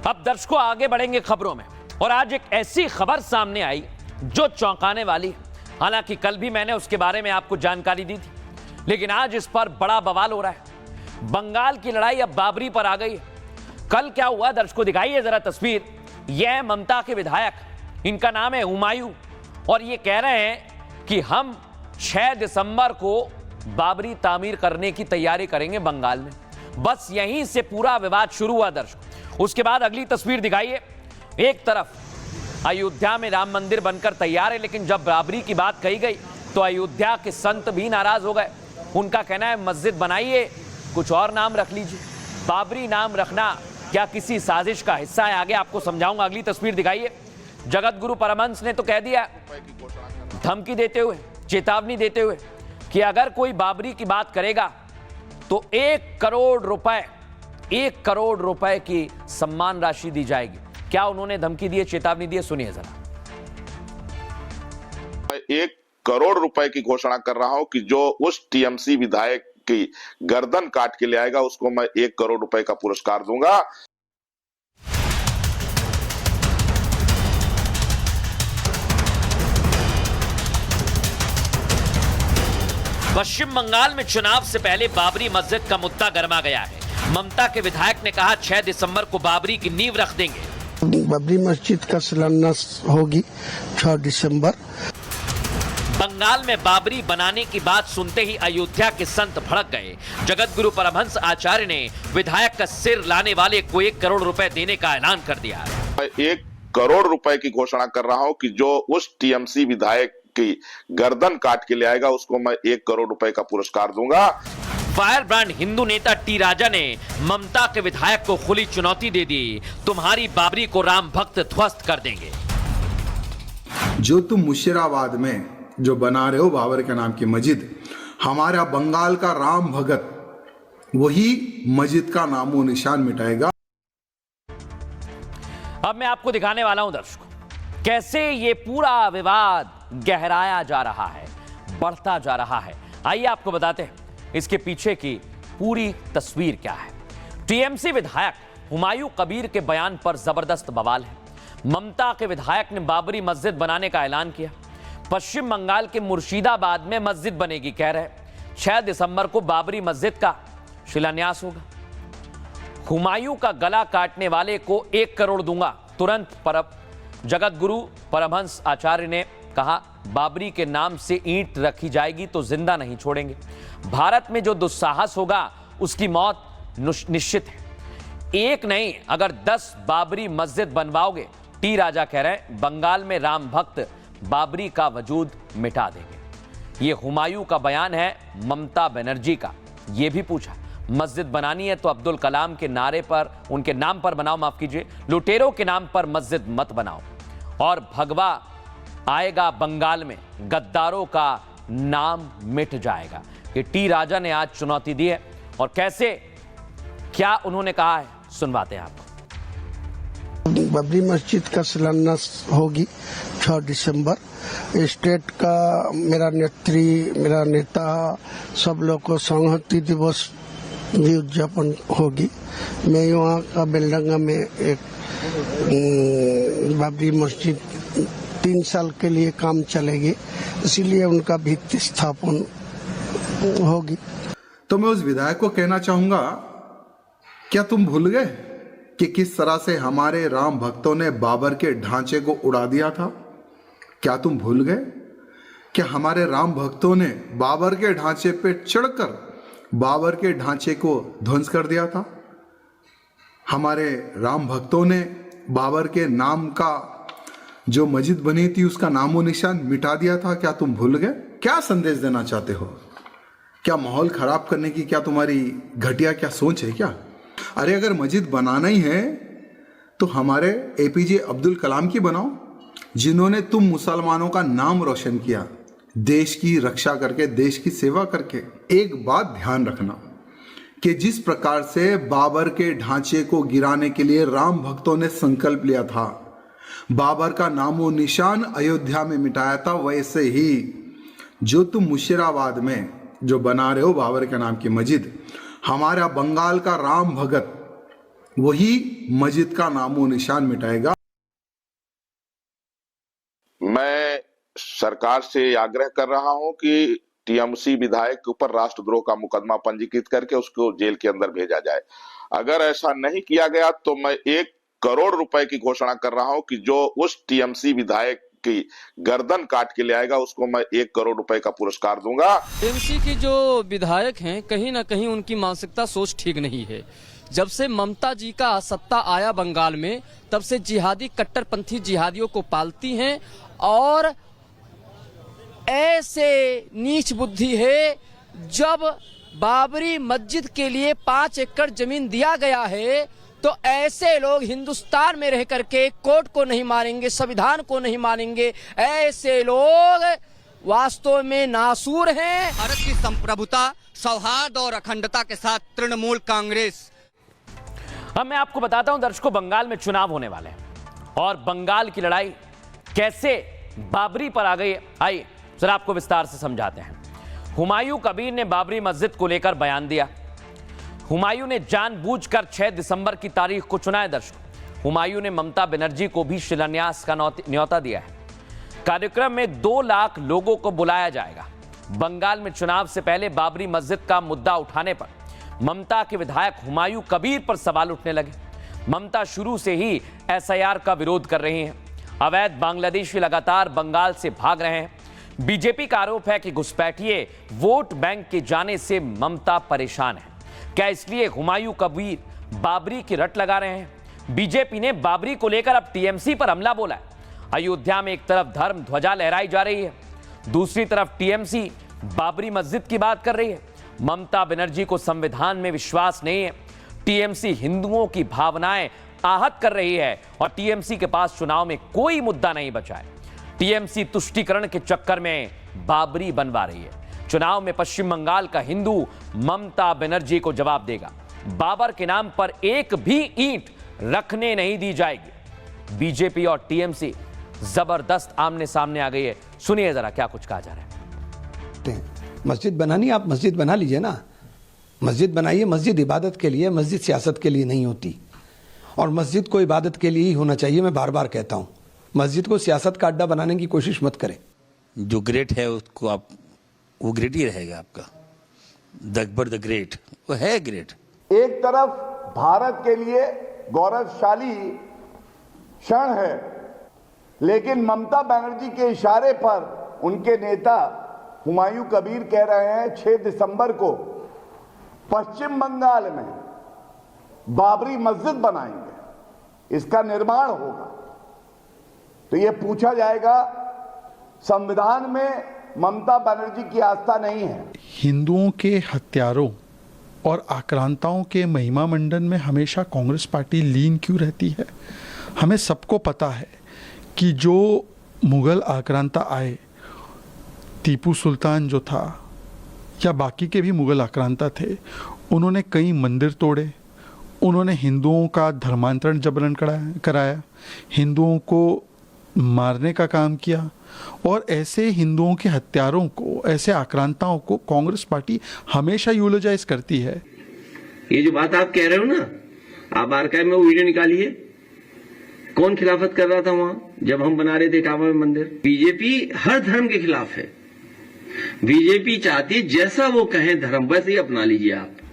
अब दर्शकों आगे बढ़ेंगे खबरों में और आज एक ऐसी खबर सामने आई जो चौंकाने वाली। हालांकि कल भी मैंने उसके बारे में आपको जानकारी दी थी, लेकिन आज इस पर बड़ा बवाल हो रहा है। बंगाल की लड़ाई अब बाबरी पर आ गई है। कल क्या हुआ दर्शकों दिखाइए जरा तस्वीर। यह है ममता के विधायक, इनका नाम है हुमायूं, और ये कह रहे हैं कि हम 6 दिसंबर को बाबरी तामीर करने की तैयारी करेंगे बंगाल में। बस यहीं से पूरा विवाद शुरू हुआ दर्शकों। उसके बाद अगली तस्वीर दिखाइए। एक तरफ अयोध्या में राम मंदिर बनकर तैयार है, लेकिन जब बाबरी की बात कही गई तो अयोध्या के संत भी नाराज हो गए। उनका कहना है मस्जिद बनाइए, कुछ और नाम रख लीजिए। बाबरी नाम रखना क्या किसी साजिश का हिस्सा है? आगे आपको समझाऊंगा। अगली तस्वीर दिखाइए। जगत गुरु परमहंस ने तो कह दिया, धमकी देते हुए, चेतावनी देते हुए कि अगर कोई बाबरी की बात करेगा तो 1 करोड़ रुपए की सम्मान राशि दी जाएगी। क्या उन्होंने धमकी दी है, चेतावनी दी है? सुनिए जरा। 1 करोड़ रुपए की घोषणा कर रहा हूं कि जो उस टीएमसी विधायक की गर्दन काट के ले आएगा उसको मैं 1 करोड़ रुपए का पुरस्कार दूंगा। पश्चिम बंगाल में चुनाव से पहले बाबरी मस्जिद का मुद्दा गर्मा गया है। ममता के विधायक ने कहा 6 दिसंबर को बाबरी की नींव रख देंगे। बाबरी मस्जिद का शिलान्यास होगी 6 दिसंबर। बंगाल में बाबरी बनाने की बात सुनते ही अयोध्या के संत भड़क गए। जगत गुरु परमहंस आचार्य ने विधायक का सिर लाने वाले को 1 करोड़ रुपए देने का ऐलान कर दिया। मैं 1 करोड़ रुपए की घोषणा कर रहा हूं कि जो उस टीएमसी विधायक की गर्दन काट के ले आएगा उसको मैं 1 करोड़ रुपए का पुरस्कार दूंगा। फायर ब्रांड हिंदू नेता टी राजा ने ममता के विधायक को खुली चुनौती दे दी, तुम्हारी बाबरी को राम भक्त ध्वस्त कर देंगे। जो तुम मुर्शिदाबाद में जो बना रहे हो बाबर के नाम की मस्जिद, हमारा बंगाल का राम भगत वही मस्जिद का नामो निशान मिटाएगा। अब मैं आपको दिखाने वाला हूं दर्शकों कैसे ये पूरा विवाद गहराया जा रहा है, बढ़ता जा रहा है। आइए आपको बताते हैं इसके पीछे की पूरी तस्वीर क्या है। टीएमसी विधायक हुमायूं कबीर के बयान पर जबरदस्त बवाल है। ममता के विधायक ने बाबरी मस्जिद बनाने का ऐलान किया। पश्चिम बंगाल के मुर्शिदाबाद में मस्जिद बनेगी, कह रहे 6 दिसंबर को बाबरी मस्जिद का शिलान्यास होगा। हुमायूं का गला काटने वाले को 1 करोड़ दूंगा तुरंत। जगत गुरु परमहंस आचार्य ने कहा बाबरी के नाम से ईंट रखी जाएगी तो जिंदा नहीं छोड़ेंगे। भारत में जो दुस्साहस होगा उसकी मौत निश्चित है। एक नहीं, अगर 10 बाबरी मस्जिद बनवाओगे, टी राजा कह रहे हैं, बंगाल में राम भक्त बाबरी का वजूद मिटा देंगे। यह हुमायूं का बयान है। ममता बनर्जी का यह भी पूछा मस्जिद बनानी है तो अब्दुल कलाम के नारे पर, उनके नाम पर बनाओ, माफ कीजिए, लुटेरों के नाम पर मस्जिद मत बनाओ। और भगवा आएगा बंगाल में, गद्दारों का नाम मिट जाएगा। ये टी राजा ने आज चुनौती दी है और कैसे क्या उन्होंने कहा है सुनवाते हैं आपको। बाबरी मस्जिद का शिलान्यास होगी 6 दिसंबर। स्टेट का मेरा नेता सब लोग को संहति दिवस भी उद्यापन होगी। मैं यहाँ का बेलडंगा में एक बाबरी मस्जिद 3 साल के लिए काम चलेगी, इसीलिए उनका भित्ति स्थापन होगी। तो मैं उस विधायक को कहना चाहूंगा, क्या तुम भूल गए कि किस तरह से हमारे राम भक्तों ने बाबर के ढांचे को उड़ा दिया था? क्या तुम भूल गए कि हमारे राम भक्तों ने बाबर के ढांचे पे चढ़कर बाबर के ढांचे को ध्वंस कर दिया था? हमारे राम भक्तों ने बाबर के नाम का जो मस्जिद बनी थी उसका नामो निशान मिटा दिया था। क्या तुम भूल गए? क्या संदेश देना चाहते हो? क्या माहौल खराब करने की क्या तुम्हारी घटिया क्या सोच है क्या? अरे अगर मस्जिद बनाना ही है तो हमारे एपीजे अब्दुल कलाम की बनाओ, जिन्होंने तुम मुसलमानों का नाम रोशन किया, देश की रक्षा करके, देश की सेवा करके। एक बात ध्यान रखना कि जिस प्रकार से बाबर के ढांचे को गिराने के लिए राम भक्तों ने संकल्प लिया था, बाबर का नामो निशान अयोध्या में मिटाया था, वैसे ही जो तुम मुर्शिदाबाद में जो बना रहे हो बाबर के नाम की मस्जिद, हमारा बंगाल का राम भगत वही मस्जिद का नामो निशान मिटाएगा। मैं सरकार से आग्रह कर रहा हूं कि टीएमसी विधायक के ऊपर राष्ट्रद्रोह का मुकदमा पंजीकृत करके उसको जेल के अंदर भेजा जाए। अगर ऐसा नहीं किया गया तो मैं 1 करोड़ रुपए की घोषणा कर रहा हूं कि जो उस टीएमसी विधायक की गर्दन काट के ले आएगा उसको मैं 1 करोड़ रुपए का पुरस्कार दूंगा। टीएमसी के जो विधायक हैं कहीं ना कहीं उनकी मानसिकता सोच ठीक नहीं है। जब से ममता जी का सत्ता आया बंगाल में, तब से जिहादी कट्टरपंथी जिहादियों को पालती हैं और ऐसे नीच बुद्धि है। जब बाबरी मस्जिद के लिए 5 एकड़ जमीन दिया गया है तो ऐसे लोग हिंदुस्तान में रह करके कोर्ट को नहीं मानेंगे, संविधान को नहीं मानेंगे। ऐसे लोग वास्तव में नासूर हैं। भारत की संप्रभुता, सौहार्द और अखंडता के साथ तृणमूल कांग्रेस। अब मैं आपको बताता हूं दर्शकों, बंगाल में चुनाव होने वाले हैं और बंगाल की लड़ाई कैसे बाबरी पर आ गई है, आइए जरा आपको विस्तार से समझाते हैं। हुमायूं कबीर ने बाबरी मस्जिद को लेकर बयान दिया। हुमायूं ने जानबूझकर 6 दिसंबर की तारीख को चुना है। दर्शकों, हुमायूं ने ममता बनर्जी को भी शिलान्यास का न्योता दिया है। कार्यक्रम में 2 लाख लोगों को बुलाया जाएगा। बंगाल में चुनाव से पहले बाबरी मस्जिद का मुद्दा उठाने पर ममता के विधायक हुमायूं कबीर पर सवाल उठने लगे। ममता शुरू से ही एसआईआर का विरोध कर रही हैं। अवैध बांग्लादेशी लगातार बंगाल से भाग रहे हैं। बीजेपी का आरोप है कि घुसपैठिए वोट बैंक के जाने से ममता परेशान है। क्या इसलिए हुमायूं कबीर बाबरी की रट लगा रहे हैं? बीजेपी ने बाबरी को लेकर अब टीएमसी पर हमला बोला है। अयोध्या में एक तरफ धर्म ध्वजा लहराई जा रही है, दूसरी तरफ टीएमसी बाबरी मस्जिद की बात कर रही है। ममता बनर्जी को संविधान में विश्वास नहीं है। टीएमसी हिंदुओं की भावनाएं आहत कर रही है और टीएमसी के पास चुनाव में कोई मुद्दा नहीं बचा है। टीएमसी तुष्टीकरण के चक्कर में बाबरी बनवा रही है। चुनाव में पश्चिम बंगाल का हिंदू ममता बनर्जी को जवाब देगा। बाबर के नाम पर एक भी ईंट रखने नहीं दी जाएगी। बीजेपी और टीएमसी जबरदस्त आमने सामने आ गई है। सुनिए जरा क्या कुछ कहा जा रहा है। मस्जिद बनानी, आप मस्जिद बना लीजिए ना, मस्जिद बनाइए। मस्जिद इबादत के लिए, मस्जिद सियासत के लिए नहीं होती और मस्जिद को इबादत के लिए ही होना चाहिए। मैं बार बार कहता हूं, मस्जिद को सियासत का अड्डा बनाने की कोशिश मत करें। जो ग्रेट है उसको आप, वो ग्रेट ही रहेगा आपका। द अकबर द ग्रेट, वो है ग्रेट। एक तरफ भारत के लिए गौरवशाली क्षण है, लेकिन ममता बनर्जी के इशारे पर उनके नेता हुमायूं कबीर कह रहे हैं 6 दिसंबर को पश्चिम बंगाल में बाबरी मस्जिद बनाएंगे, इसका निर्माण होगा। तो यह पूछा जाएगा, संविधान में ममता बनर्जी की आस्था नहीं है। हिंदुओं के हत्यारों और आक्रांताओं के महिमा मंडन में हमेशा कांग्रेस पार्टी लीन क्यों रहती है? हमें सबको पता है कि जो मुगल आक्रांता आए, टीपू सुल्तान जो था या बाकी के भी मुगल आक्रांता थे, उन्होंने कई मंदिर तोड़े, उन्होंने हिंदुओं का धर्मांतरण जबरन कराया, हिंदुओं को मारने का काम किया और ऐसे हिंदुओं के हत्यारों को, ऐसे आक्रांताओं को कांग्रेस पार्टी हमेशा यूलोजाइज करती है। ये जो बात आप कह रहे हो ना, आप आर्काइव में वो वीडियो निकालिए, कौन खिलाफत कर रहा था वहां जब हम बना रहे थे इटावा में मंदिर? बीजेपी हर धर्म के खिलाफ है। बीजेपी चाहती जैसा वो कहें धर्म वैसे ही अपना लीजिए आप।